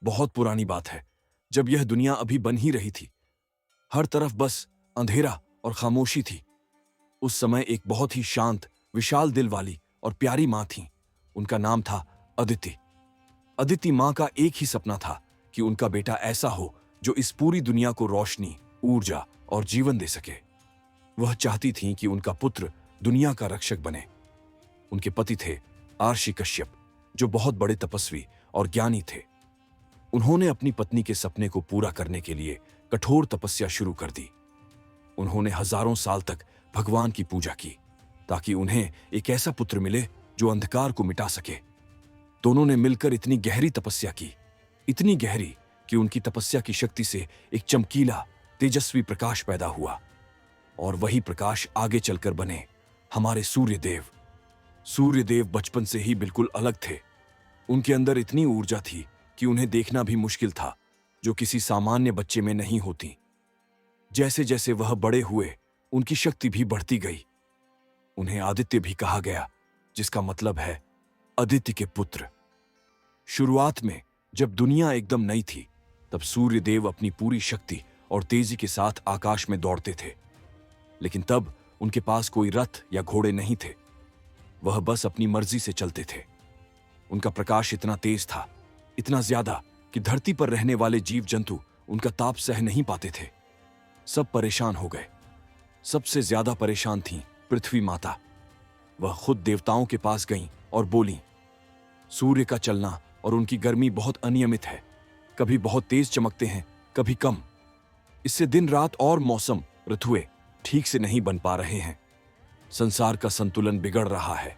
बहुत पुरानी बात है, जब यह दुनिया अभी बन ही रही थी। हर तरफ बस अंधेरा और खामोशी थी। उस समय एक बहुत ही शांत, विशाल दिल वाली और प्यारी माँ थी। उनका नाम था अदिति। अदिति माँ का एक ही सपना था कि उनका बेटा ऐसा हो जो इस पूरी दुनिया को रोशनी, ऊर्जा और जीवन दे सके। वह चाहती थीं कि उनका पुत्र दुनिया का रक्षक बने। उनके पति थे आर्षि कश्यप, जो बहुत बड़े तपस्वी और ज्ञानी थे। उन्होंने अपनी पत्नी के सपने को पूरा करने के लिए कठोर तपस्या शुरू कर दी। उन्होंने हजारों साल तक भगवान की पूजा की ताकि उन्हें एक ऐसा पुत्र मिले जो अंधकार को मिटा सके। दोनों ने मिलकर इतनी गहरी तपस्या की, इतनी गहरी कि उनकी तपस्या की शक्ति से एक चमकीला, तेजस्वी प्रकाश पैदा हुआ। और वही प्रकाश आगे चलकर बने हमारे सूर्यदेव। सूर्यदेव बचपन से ही बिल्कुल अलग थे। उनके अंदर इतनी ऊर्जा थी कि उन्हें देखना भी मुश्किल था, जो किसी सामान्य बच्चे में नहीं होती। जैसे जैसे वह बड़े हुए, उनकी शक्ति भी बढ़ती गई। उन्हें आदित्य भी कहा गया, जिसका मतलब है आदित्य के पुत्र। शुरुआत में जब दुनिया एकदम नई थी, तब सूर्यदेव अपनी पूरी शक्ति और तेजी के साथ आकाश में दौड़ते थे। लेकिन तब उनके पास कोई रथ या घोड़े नहीं थे। वह बस अपनी मर्जी से चलते थे। उनका प्रकाश इतना तेज था, इतना ज्यादा कि धरती पर रहने वाले जीव जंतु उनका ताप सह नहीं पाते थे। सब परेशान हो गए। सबसे ज्यादा परेशान थीं पृथ्वी माता। वह खुद देवताओं के पास गईं और बोलीं, सूर्य का चलना और उनकी गर्मी बहुत अनियमित है। कभी बहुत तेज चमकते हैं, कभी कम। इससे दिन रात और मौसम, ऋतुएं ठीक से नहीं बन पा रहे हैं। संसार का संतुलन बिगड़ रहा है।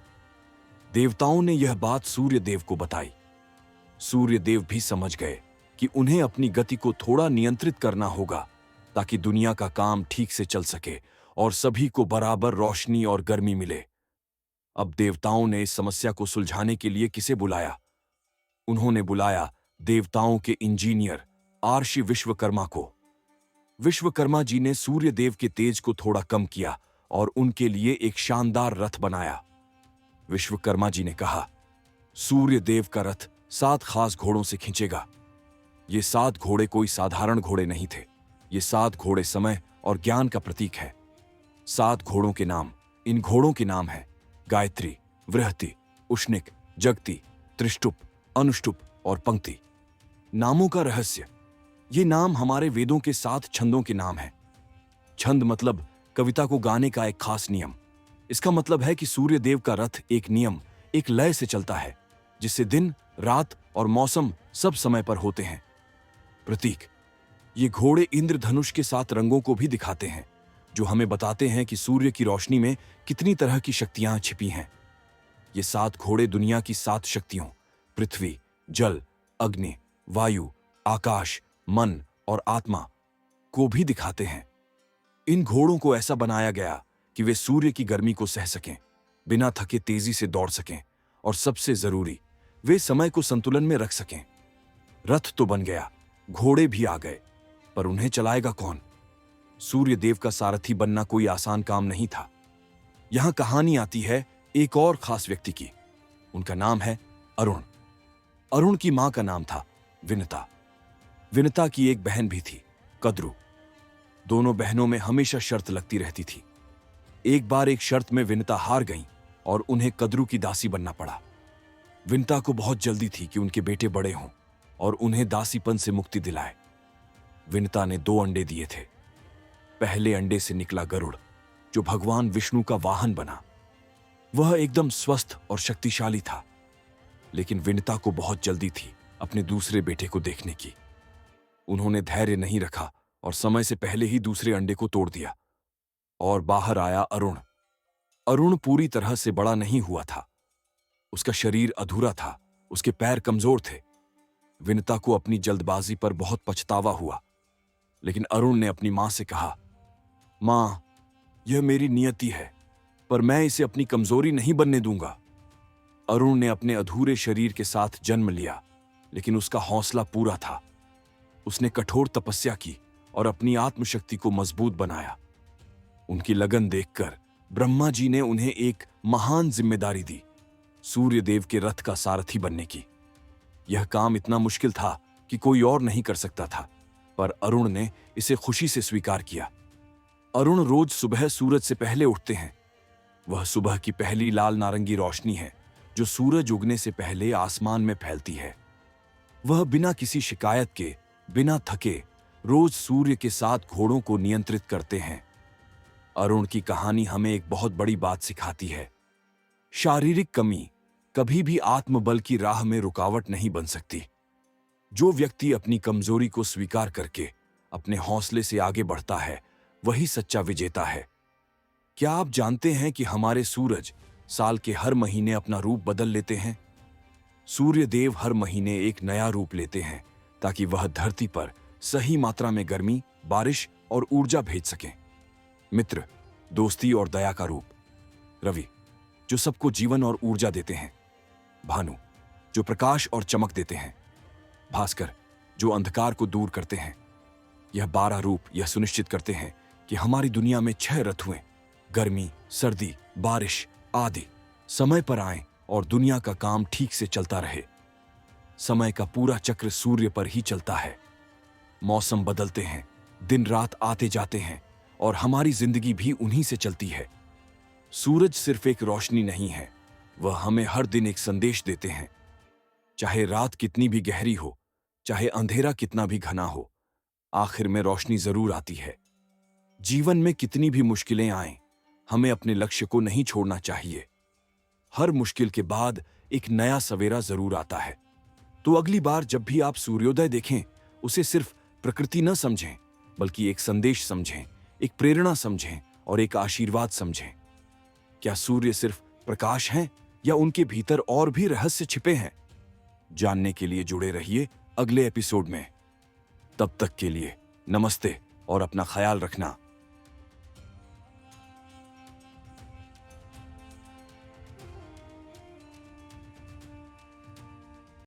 देवताओं ने यह बात सूर्यदेव को बताई। सूर्यदेव भी समझ गए कि उन्हें अपनी गति को थोड़ा नियंत्रित करना होगा ताकि दुनिया का काम ठीक से चल सके और सभी को बराबर रोशनी और गर्मी मिले। अब देवताओं ने इस समस्या को सुलझाने के लिए किसे बुलाया? उन्होंने बुलाया देवताओं के इंजीनियर आर्षि विश्वकर्मा को। विश्वकर्मा जी ने सूर्यदेव के तेज को थोड़ा कम किया और उनके लिए एक शानदार रथ बनाया। विश्वकर्मा जी ने कहा, सूर्यदेव का रथ 7 खास घोड़ों से खींचेगा। ये 7 घोड़े कोई साधारण घोड़े नहीं थे। ये 7 घोड़े समय और ज्ञान का प्रतीक है। 7 घोड़ों के नाम, इन घोड़ों के नाम है गायत्री, वृहति, उष्णिक, जगति, त्रिष्टुप, अनुष्टुप और पंक्ति। नामों का रहस्य, ये नाम हमारे वेदों के 7 छंदों के नाम हैं। छंद मतलब कविता को गाने का एक खास नियम। इसका मतलब है कि सूर्यदेव का रथ एक नियम, एक लय से चलता है, जिससे दिन, रात और मौसम सब समय पर होते हैं। प्रतीक, ये घोड़े इंद्रधनुष के 7 रंगों को भी दिखाते हैं, जो हमें बताते हैं कि सूर्य की रोशनी में कितनी तरह की शक्तियां छिपी हैं। ये 7 घोड़े दुनिया की 7 शक्तियों, पृथ्वी, जल, अग्नि, वायु, आकाश, मन और आत्मा को भी दिखाते हैं। इन घोड़ों को ऐसा बनाया गया कि वे सूर्य की गर्मी को सह सकें, बिना थके तेजी से दौड़ सकें और सबसे जरूरी, वे समय को संतुलन में रख सकें। रथ तो बन गया, घोड़े भी आ गए, पर उन्हें चलाएगा कौन? सूर्यदेव का सारथी बनना कोई आसान काम नहीं था। यहां कहानी आती है एक और खास व्यक्ति की। उनका नाम है अरुण। अरुण की मां का नाम था विनता। विनता की एक बहन भी थी, कद्रु। दोनों बहनों में हमेशा शर्त लगती रहती थी। एक बार एक शर्त में विनता हार गईं और उन्हें कद्रु की दासी बनना पड़ा। विनता को बहुत जल्दी थी कि उनके बेटे बड़े हों और उन्हें दासीपन से मुक्ति दिलाए। विनता ने 2 अंडे दिए थे। पहले अंडे से निकला गरुड़, जो भगवान विष्णु का वाहन बना। वह एकदम स्वस्थ और शक्तिशाली था। लेकिन विनता को बहुत जल्दी थी अपने दूसरे बेटे को देखने की। उन्होंने धैर्य नहीं रखा और समय से पहले ही दूसरे अंडे को तोड़ दिया और बाहर आया अरुण। अरुण पूरी तरह से बड़ा नहीं हुआ था। उसका शरीर अधूरा था, उसके पैर कमजोर थे। विनता को अपनी जल्दबाजी पर बहुत पछतावा हुआ। लेकिन अरुण ने अपनी मां से कहा, मां, यह मेरी नियति है, पर मैं इसे अपनी कमजोरी नहीं बनने दूंगा। अरुण ने अपने अधूरे शरीर के साथ जन्म लिया, लेकिन उसका हौसला पूरा था। उसने कठोर तपस्या की और अपनी आत्मशक्ति को मजबूत बनाया। उनकी लगन देखकर ब्रह्मा जी ने उन्हें एक महान जिम्मेदारी दी, सूर्यदेव के रथ का सारथी बनने की। यह काम इतना मुश्किल था कि कोई और नहीं कर सकता था, पर अरुण ने इसे खुशी से स्वीकार किया। अरुण रोज सुबह सूरज से पहले उठते हैं। वह सुबह की पहली लाल नारंगी रोशनी है जो सूरज उगने से पहले आसमान में फैलती है। वह बिना किसी शिकायत के, बिना थके, रोज सूर्य के साथ घोड़ों को नियंत्रित करते हैं। अरुण की कहानी हमें एक बहुत बड़ी बात सिखाती है। शारीरिक कमी कभी भी आत्मबल की राह में रुकावट नहीं बन सकती। जो व्यक्ति अपनी कमजोरी को स्वीकार करके अपने हौसले से आगे बढ़ता है, वही सच्चा विजेता है। क्या आप जानते हैं कि हमारे सूरज साल के हर महीने अपना रूप बदल लेते हैं? सूर्य देव हर महीने एक नया रूप लेते हैं ताकि वह धरती पर सही मात्रा में गर्मी, बारिश और ऊर्जा भेज सकें। मित्र, दोस्ती और दया का रूप। रवि, जो सबको जीवन और ऊर्जा देते हैं। भानु, जो प्रकाश और चमक देते हैं। भास्कर, जो अंधकार को दूर करते हैं। यह 12 रूप यह सुनिश्चित करते हैं कि हमारी दुनिया में 6 ऋतुएं, गर्मी, सर्दी, बारिश आदि, समय पर आएं और दुनिया का काम ठीक से चलता रहे। समय का पूरा चक्र सूर्य पर ही चलता है। मौसम बदलते हैं, दिन रात आते जाते हैं और हमारी जिंदगी भी उन्हीं से चलती है। सूरज सिर्फ एक रोशनी नहीं है, वह हमें हर दिन एक संदेश देते हैं। चाहे रात कितनी भी गहरी हो, चाहे अंधेरा कितना भी घना हो, आखिर में रोशनी जरूर आती है। जीवन में कितनी भी मुश्किलें आएं, हमें अपने लक्ष्य को नहीं छोड़ना चाहिए। हर मुश्किल के बाद एक नया सवेरा जरूर आता है। तो अगली बार जब भी आप सूर्योदय देखें, उसे सिर्फ प्रकृति न समझें, बल्कि एक संदेश समझें, एक प्रेरणा समझें और एक आशीर्वाद समझें। क्या सूर्य सिर्फ प्रकाश हैं या उनके भीतर और भी रहस्य छिपे हैं? जानने के लिए जुड़े रहिए अगले एपिसोड में। तब तक के लिए नमस्ते और अपना ख्याल रखना।